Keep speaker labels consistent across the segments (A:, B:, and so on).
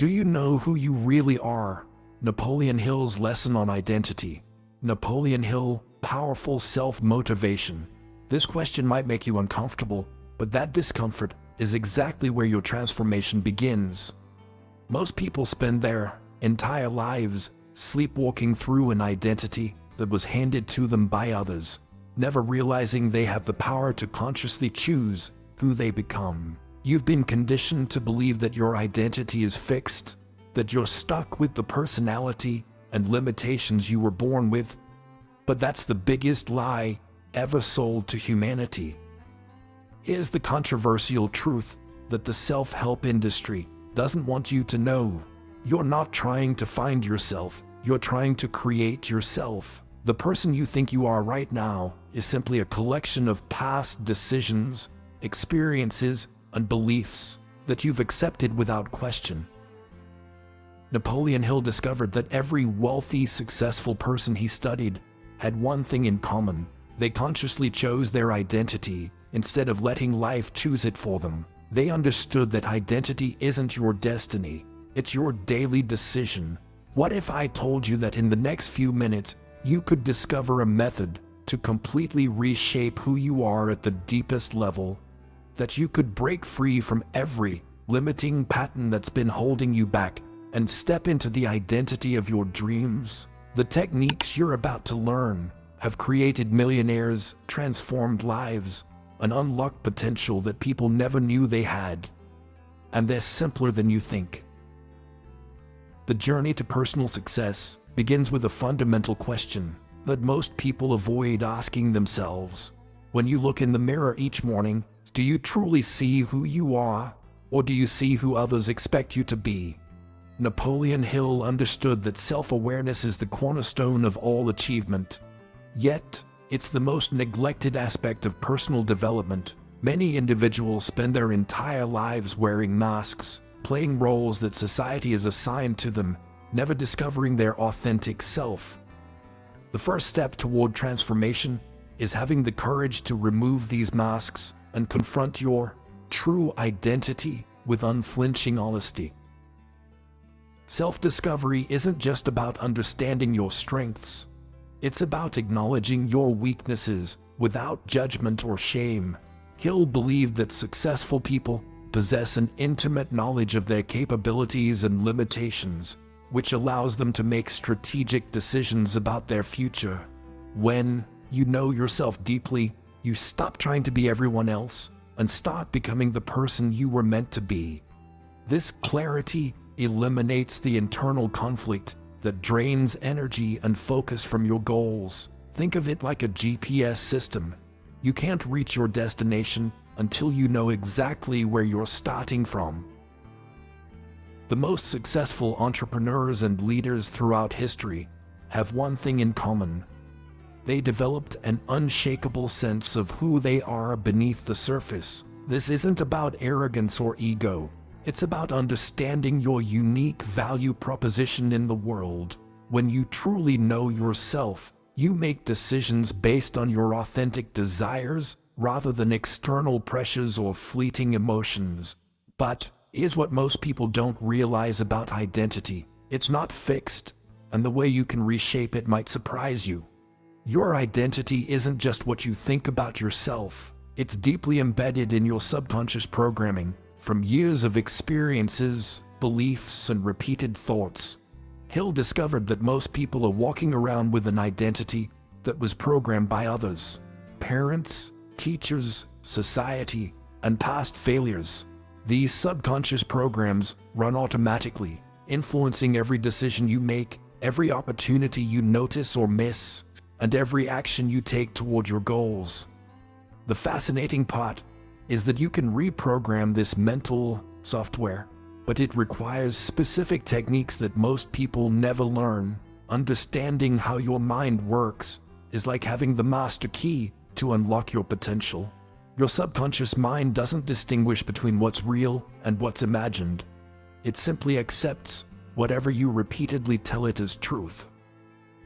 A: Do you know who you really are? Napoleon Hill's lesson on identity. Napoleon Hill, powerful self-motivation. This question might make you uncomfortable, but that discomfort is exactly where your transformation begins. Most people spend their entire lives sleepwalking through an identity that was handed to them by others, never realizing they have the power to consciously choose who they become. You've been conditioned to believe that your identity is fixed, that you're stuck with the personality and limitations you were born with. But that's the biggest lie ever sold to humanity. Here's the controversial truth that the self-help industry doesn't want you to know. You're not trying to find yourself, you're trying to create yourself. The person you think you are right now is simply a collection of past decisions, experiences, and beliefs that you've accepted without question. Napoleon Hill discovered that every wealthy, successful person he studied had one thing in common. They consciously chose their identity instead of letting life choose it for them. They understood that identity isn't your destiny, it's your daily decision. What if I told you that in the next few minutes, you could discover a method to completely reshape who you are at the deepest level? That you could break free from every limiting pattern that's been holding you back and step into the identity of your dreams? The techniques you're about to learn have created millionaires, transformed lives, and unlocked potential that people never knew they had. And they're simpler than you think. The journey to personal success begins with a fundamental question that most people avoid asking themselves. When you look in the mirror each morning, do you truly see who you are, or do you see who others expect you to be? Napoleon Hill understood that self-awareness is the cornerstone of all achievement. Yet, it's the most neglected aspect of personal development. Many individuals spend their entire lives wearing masks, playing roles that society has assigned to them, never discovering their authentic self. The first step toward transformation is having the courage to remove these masks and confront your true identity with unflinching honesty. Self-discovery isn't just about understanding your strengths. It's about acknowledging your weaknesses without judgment or shame. Hill believed that successful people possess an intimate knowledge of their capabilities and limitations, which allows them to make strategic decisions about their future. When you know yourself deeply, you stop trying to be everyone else and start becoming the person you were meant to be. This clarity eliminates the internal conflict that drains energy and focus from your goals. Think of it like a GPS system. You can't reach your destination until you know exactly where you're starting from. The most successful entrepreneurs and leaders throughout history have one thing in common. They developed an unshakable sense of who they are beneath the surface. This isn't about arrogance or ego. It's about understanding your unique value proposition in the world. When you truly know yourself, you make decisions based on your authentic desires rather than external pressures or fleeting emotions. But here's what most people don't realize about identity. It's not fixed, and the way you can reshape it might surprise you. Your identity isn't just what you think about yourself. It's deeply embedded in your subconscious programming, from years of experiences, beliefs, and repeated thoughts. Hill discovered that most people are walking around with an identity that was programmed by others, parents, teachers, society, and past failures. These subconscious programs run automatically, influencing every decision you make, every opportunity you notice or miss, and every action you take toward your goals. The fascinating part is that you can reprogram this mental software, but it requires specific techniques that most people never learn. Understanding how your mind works is like having the master key to unlock your potential. Your subconscious mind doesn't distinguish between what's real and what's imagined. It simply accepts whatever you repeatedly tell it as truth.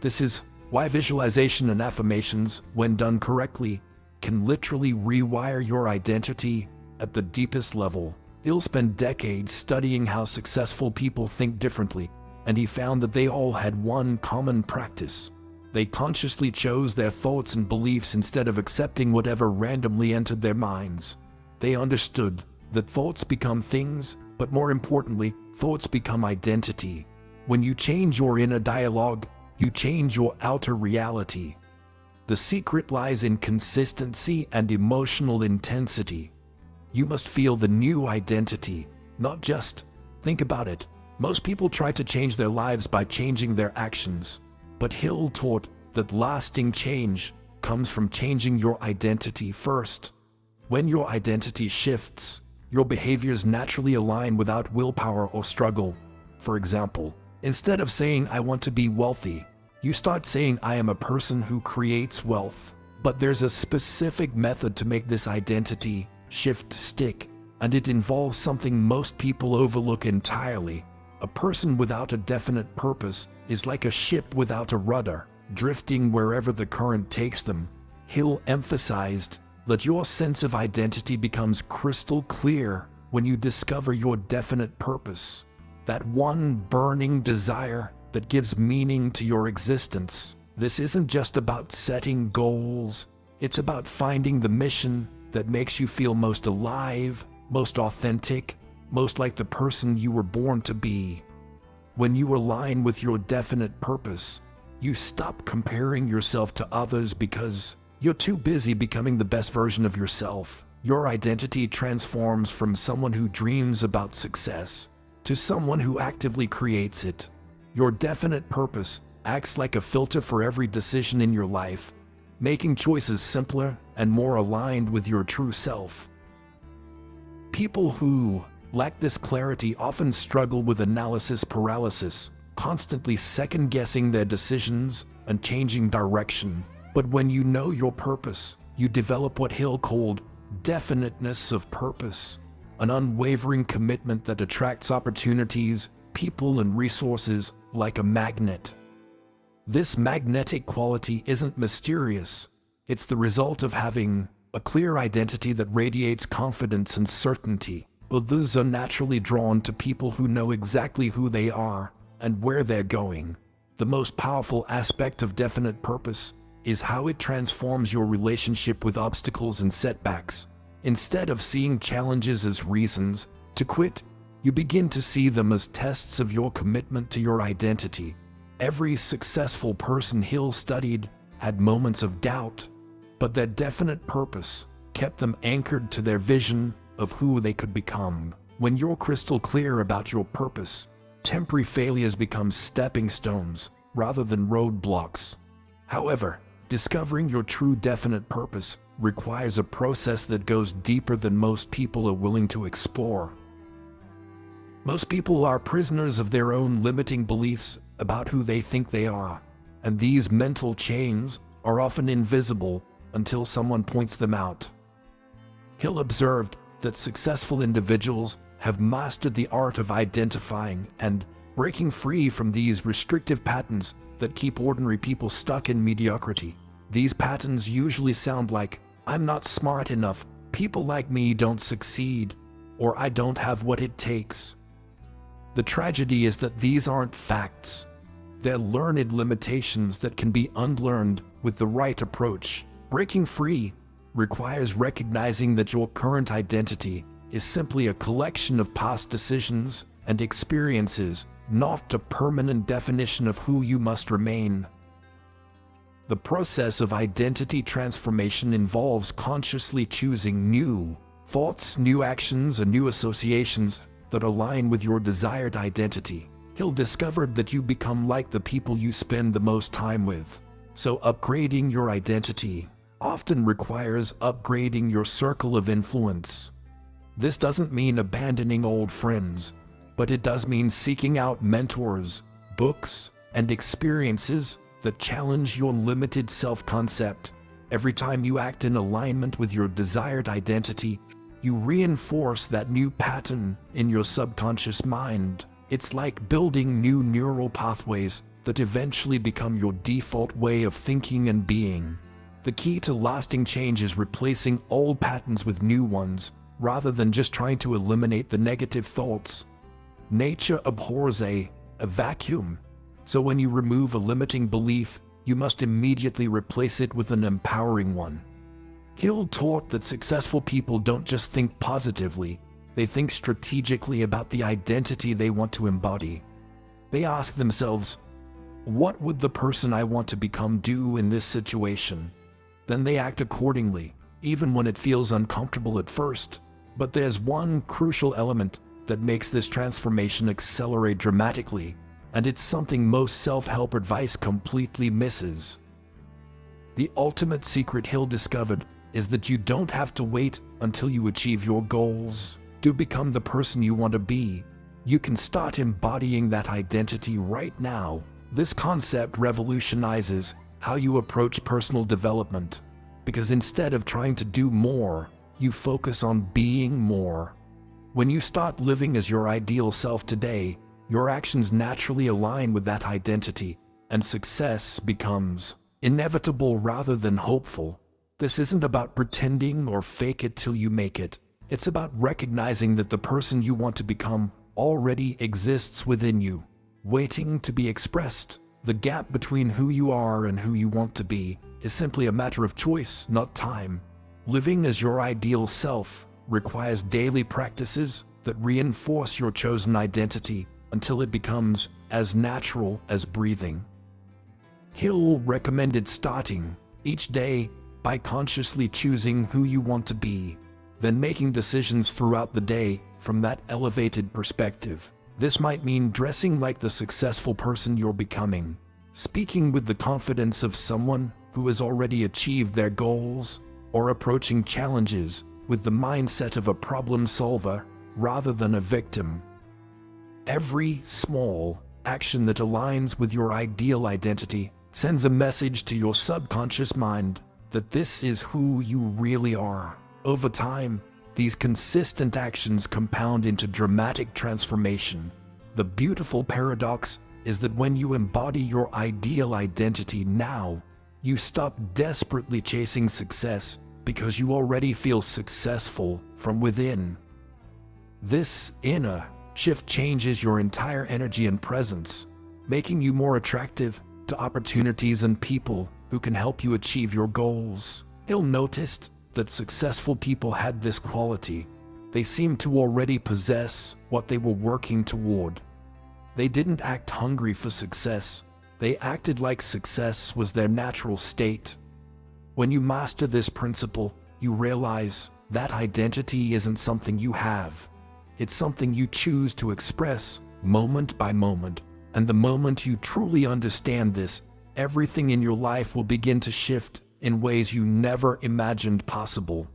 A: This is why visualization and affirmations, when done correctly, can literally rewire your identity at the deepest level. Hill spent decades studying how successful people think differently, and he found that they all had one common practice. They consciously chose their thoughts and beliefs instead of accepting whatever randomly entered their minds. They understood that thoughts become things, but more importantly, thoughts become identity. When you change your inner dialogue, you change your outer reality. The secret lies in consistency and emotional intensity. You must feel the new identity, not just think about it. Most people try to change their lives by changing their actions, but Hill taught that lasting change comes from changing your identity first. When your identity shifts, your behaviors naturally align without willpower or struggle. For example, instead of saying I want to be wealthy, you start saying I am a person who creates wealth. But there's a specific method to make this identity shift stick, and it involves something most people overlook entirely. A person without a definite purpose is like a ship without a rudder, drifting wherever the current takes them. Hill emphasized that your sense of identity becomes crystal clear when you discover your definite purpose, that one burning desire that gives meaning to your existence. This isn't just about setting goals, it's about finding the mission that makes you feel most alive, most authentic, most like the person you were born to be. When you align with your definite purpose, you stop comparing yourself to others because you're too busy becoming the best version of yourself. Your identity transforms from someone who dreams about success to someone who actively creates it. Your definite purpose acts like a filter for every decision in your life, making choices simpler and more aligned with your true self. People who lack this clarity often struggle with analysis paralysis, constantly second-guessing their decisions and changing direction. But when you know your purpose, you develop what Hill called definiteness of purpose, an unwavering commitment that attracts opportunities, people, and resources like a magnet. This magnetic quality isn't mysterious. It's the result of having a clear identity that radiates confidence and certainty. Others are naturally drawn to people who know exactly who they are and where they're going. The most powerful aspect of definite purpose is how it transforms your relationship with obstacles and setbacks. Instead of seeing challenges as reasons to quit, you begin to see them as tests of your commitment to your identity. Every successful person Hill studied had moments of doubt, but their definite purpose kept them anchored to their vision of who they could become. When you're crystal clear about your purpose, temporary failures become stepping stones rather than roadblocks. However, discovering your true definite purpose requires a process that goes deeper than most people are willing to explore. Most people are prisoners of their own limiting beliefs about who they think they are, and these mental chains are often invisible until someone points them out. Hill observed that successful individuals have mastered the art of identifying and breaking free from these restrictive patterns that keep ordinary people stuck in mediocrity. These patterns usually sound like, I'm not smart enough, people like me don't succeed, or I don't have what it takes. The tragedy is that these aren't facts. They're learned limitations that can be unlearned with the right approach. Breaking free requires recognizing that your current identity is simply a collection of past decisions and experiences, not a permanent definition of who you must remain. The process of identity transformation involves consciously choosing new thoughts, new actions, and new associations that align with your desired identity. Hill discovered that you become like the people you spend the most time with. So upgrading your identity often requires upgrading your circle of influence. This doesn't mean abandoning old friends, but it does mean seeking out mentors, books, and experiences that challenge your limited self-concept. Every time you act in alignment with your desired identity, you reinforce that new pattern in your subconscious mind. It's like building new neural pathways that eventually become your default way of thinking and being. The key to lasting change is replacing old patterns with new ones, rather than just trying to eliminate the negative thoughts. Nature abhors a vacuum. So when you remove a limiting belief, you must immediately replace it with an empowering one. Hill taught that successful people don't just think positively, they think strategically about the identity they want to embody. They ask themselves, what would the person I want to become do in this situation? Then they act accordingly, even when it feels uncomfortable at first. But there's one crucial element that makes this transformation accelerate dramatically, and it's something most self-help advice completely misses. The ultimate secret Hill discovered is that you don't have to wait until you achieve your goals to become the person you want to be. You can start embodying that identity right now. This concept revolutionizes how you approach personal development, because instead of trying to do more, you focus on being more. When you start living as your ideal self today, your actions naturally align with that identity, and success becomes inevitable rather than hopeful. This isn't about pretending or fake it till you make it. It's about recognizing that the person you want to become already exists within you, waiting to be expressed. The gap between who you are and who you want to be is simply a matter of choice, not time. Living as your ideal self requires daily practices that reinforce your chosen identity until it becomes as natural as breathing. Hill recommended starting each day by consciously choosing who you want to be, then making decisions throughout the day from that elevated perspective. This might mean dressing like the successful person you're becoming, speaking with the confidence of someone who has already achieved their goals, or approaching challenges with the mindset of a problem solver rather than a victim. Every small action that aligns with your ideal identity sends a message to your subconscious mind that this is who you really are. Over time, these consistent actions compound into dramatic transformation. The beautiful paradox is that when you embody your ideal identity now, you stop desperately chasing success because you already feel successful from within. This inner shift changes your entire energy and presence, making you more attractive to opportunities and people who can help you achieve your goals. Hill noticed that successful people had this quality. They seemed to already possess what they were working toward. They didn't act hungry for success. They acted like success was their natural state. When you master this principle, you realize that identity isn't something you have. It's something you choose to express moment by moment. And the moment you truly understand this, everything in your life will begin to shift in ways you never imagined possible.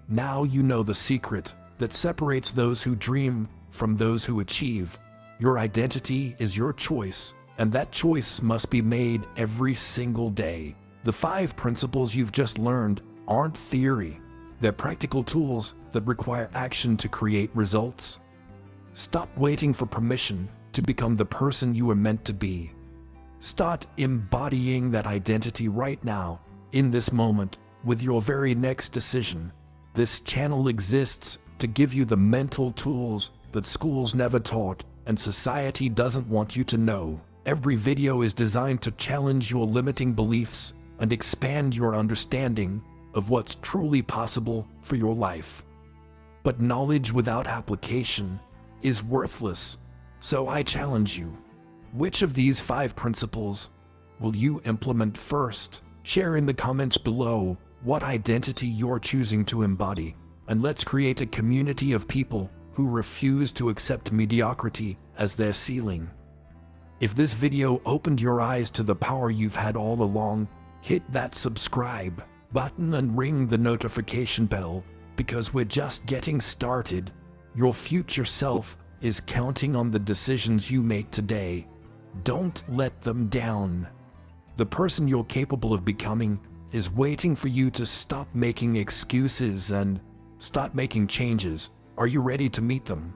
A: Now you know the secret that separates those who dream from those who achieve. Your identity is your choice, and that choice must be made every single day. The 5 principles you've just learned aren't theory. They're practical tools that require action to create results. Stop waiting for permission to become the person you were meant to be. Start embodying that identity right now, in this moment, with your very next decision. This channel exists to give you the mental tools that schools never taught and society doesn't want you to know. Every video is designed to challenge your limiting beliefs and expand your understanding of what's truly possible for your life. But knowledge without application is worthless. So I challenge you. Which of these 5 principles will you implement first? Share in the comments below what identity you're choosing to embody, and let's create a community of people who refuse to accept mediocrity as their ceiling. If this video opened your eyes to the power you've had all along, hit that subscribe button and ring the notification bell, because we're just getting started. Your future self is counting on the decisions you make today. Don't let them down. The person you're capable of becoming is waiting for you to stop making excuses and start making changes. Are you ready to meet them?